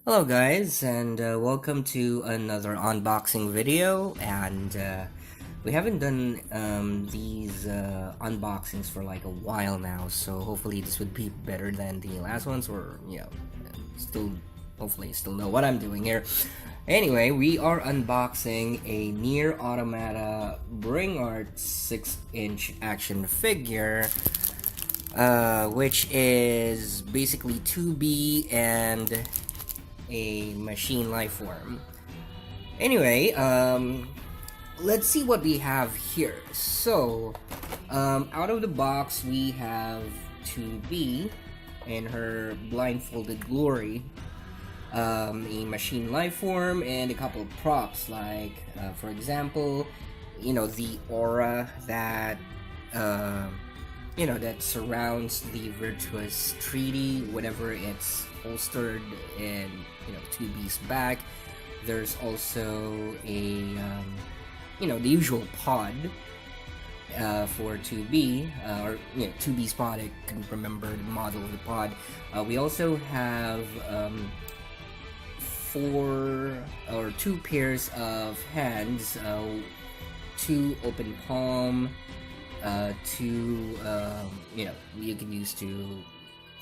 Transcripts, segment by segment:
Hello guys, and welcome to another unboxing video. And we haven't done these unboxings for like a while now, so hopefully this would be better than the last ones, or still hopefully still know what I'm doing here. Anyway, we are unboxing a Nier Automata Bring Art 6-inch action figure, which is basically 2B and a machine life form. Anyway, let's see what we have here. So, out of the box, we have 2B in her blindfolded glory, a machine life form, and a couple of props, like, for example, the aura that that surrounds the virtuous treaty whenever it's holstered in 2B's back. There's also a the usual pod for 2B, or 2B's pod. I can remember the model of the pod. We also have two pairs of hands, two open palm, two you can use to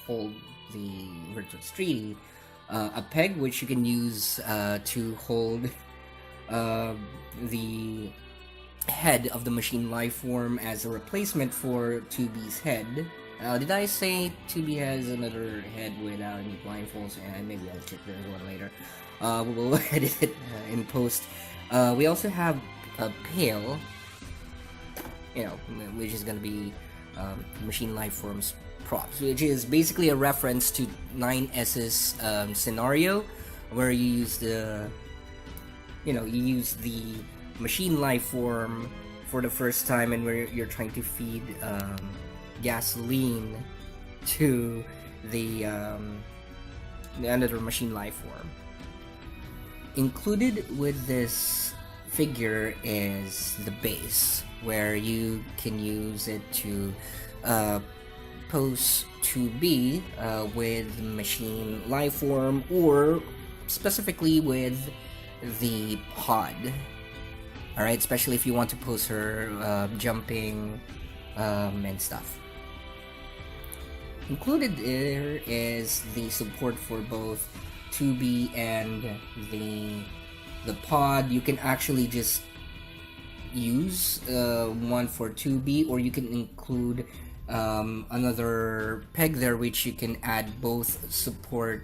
hold the virtuous treaty, a peg which you can use to hold the head of the machine life form as a replacement for 2B's head. Did I say 2B has another head without any blindfolds? And maybe I'll check that one later. We'll edit it in post. We also have a pail, which is gonna be machine life forms props, which is basically a reference to 9S's scenario, where you use the machine life form for the first time, and where you're trying to feed gasoline to the another machine life form. Included with this figure is the base, where you can use it to pose 2B with machine life form, or specifically with the pod. Alright, especially if you want to pose her jumping and stuff. Included there is the support for both 2B and the pod. You can actually just use one for 2B, or you can include another peg there, which you can add both support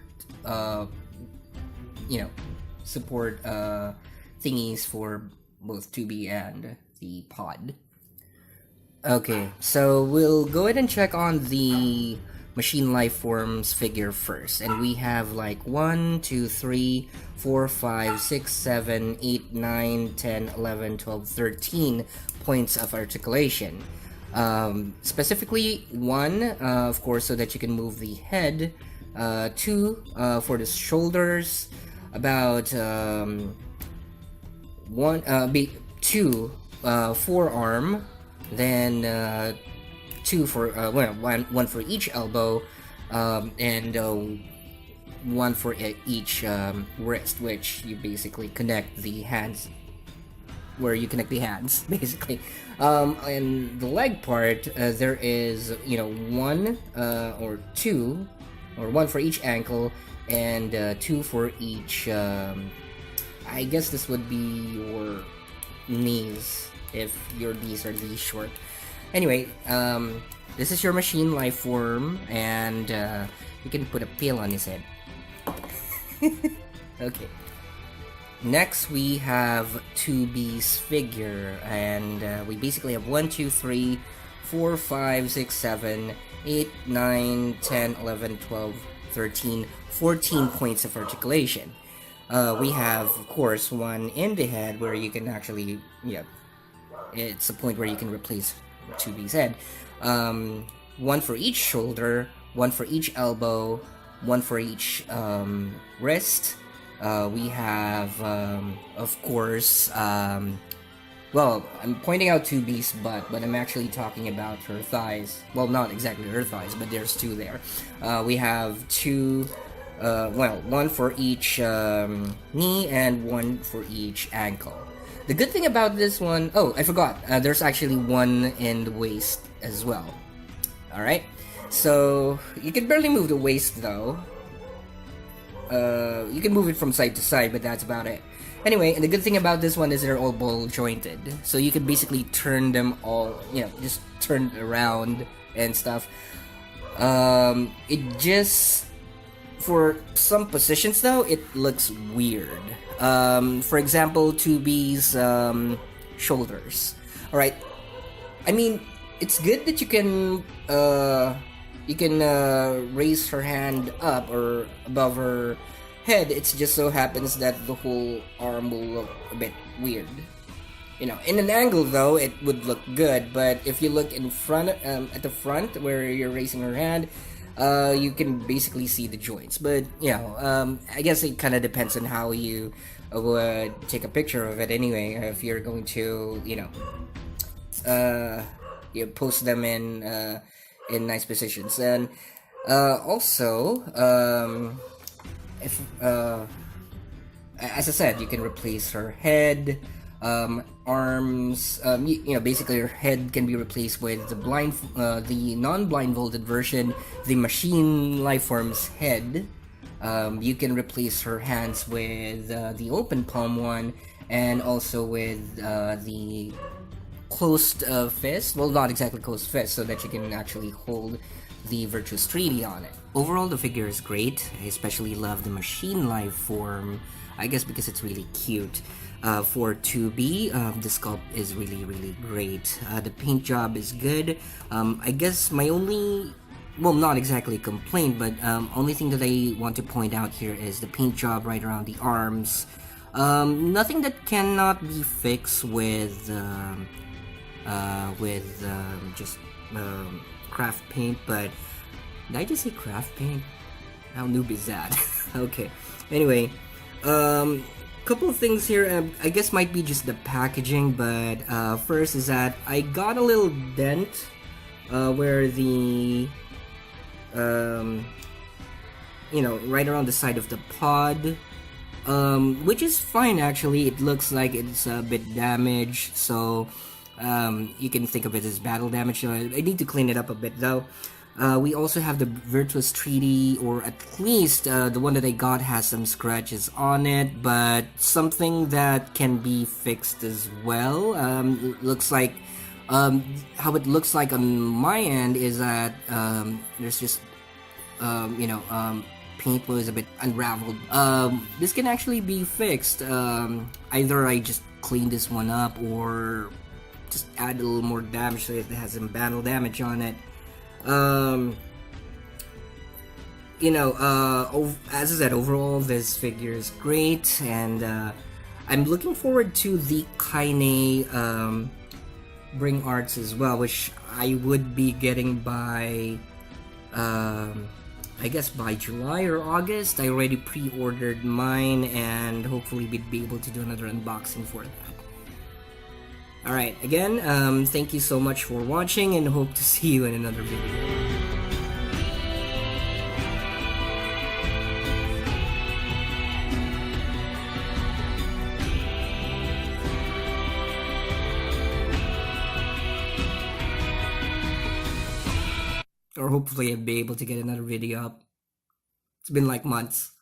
support thingies for both 2B and the pod. Okay, so we'll go ahead and check on the machine life forms figure first, and we have like 1 2 3 4 5 6 7 8 9 10 11 12 13 points of articulation. Specifically 1, of course, so that you can move the head, 2 for the shoulders, about 2 forearm, then 2 for one for each elbow, and 1 for each wrist, which you basically connect the hands, where you connect the hands basically. And the leg part, there is 1 or 2, or 1 for each ankle, and 2 for each I guess this would be your knees, if your knees are these short. Anyway, this is your machine life form, and you can put a pail on his head. Okay. Next, we have 2B's figure, and we basically have 1 2 3 4 5 6 7 8 9 10 11 12 13 14 points of articulation. We have, of course, 1 in the head, where you can actually, it's a point where you can replace 2B's head. 1 for each shoulder, 1 for each elbow, 1 for each wrist. We have, of course, well, I'm pointing out 2B's butt, but I'm actually talking about her thighs. Well, not exactly her thighs, but there's 2 there. We have 2 Well, one for each knee and one for each ankle. The good thing about this one, oh, I forgot, there's actually one in the waist as well. All right, so you can barely move the waist though. You can move it from side to side, but that's about it. Anyway, and the good thing about this one is they're all ball jointed, so you can basically turn them all, just turn around and stuff. It just for some positions though, it looks weird. For example, 2B's shoulders. All right, I mean, it's good that you can raise her hand up or above her head. It's just so happens that the whole arm will look a bit weird. In an angle though, it would look good. But if you look in front, at the front where you're raising her hand, you can basically see the joints. But I guess it kind of depends on how you would take a picture of it. Anyway, if you're going to, you post them in nice positions. And also, if as I said, you can replace her head, arms. Basically, her head can be replaced with the non-blindfolded version, the machine Lifeform's head. You can replace her hands with the open palm one, and also with the closed fist. Well, not exactly closed fist, so that you can actually hold the Virtuous Treaty on it. Overall, the figure is great. I especially love the machine life form, I guess because it's really cute. For 2B, the sculpt is really, really great. The paint job is good. I guess my only, well, not exactly complaint, but only thing that I want to point out here is the paint job right around the arms. Nothing that cannot be fixed with just craft paint. But did I just say craft paint? How noob is that? Okay. Anyway, couple of things here. I guess might be just the packaging, but first is that I got a little dent where the right around the side of the pod, which is fine actually. It looks like it's a bit damaged, so you can think of it as battle damage. I need to clean it up a bit though. We also have the Virtuous Treaty, or at least the one that I got has some scratches on it, but something that can be fixed as well. Looks like how it looks like on my end is that there's just paint was a bit unraveled. This can actually be fixed. Either I just clean this one up or just add a little more damage so it has some battle damage on it. As I said, overall this figure is great, and I'm looking forward to the Kaine Bring Arts as well, which I would be getting by I guess by July or August. I already pre-ordered mine, and hopefully we'd be able to do another unboxing for that. Alright, again, thank you so much for watching, and hope to see you in another video. Or hopefully I'll be able to get another video up. It's been like months.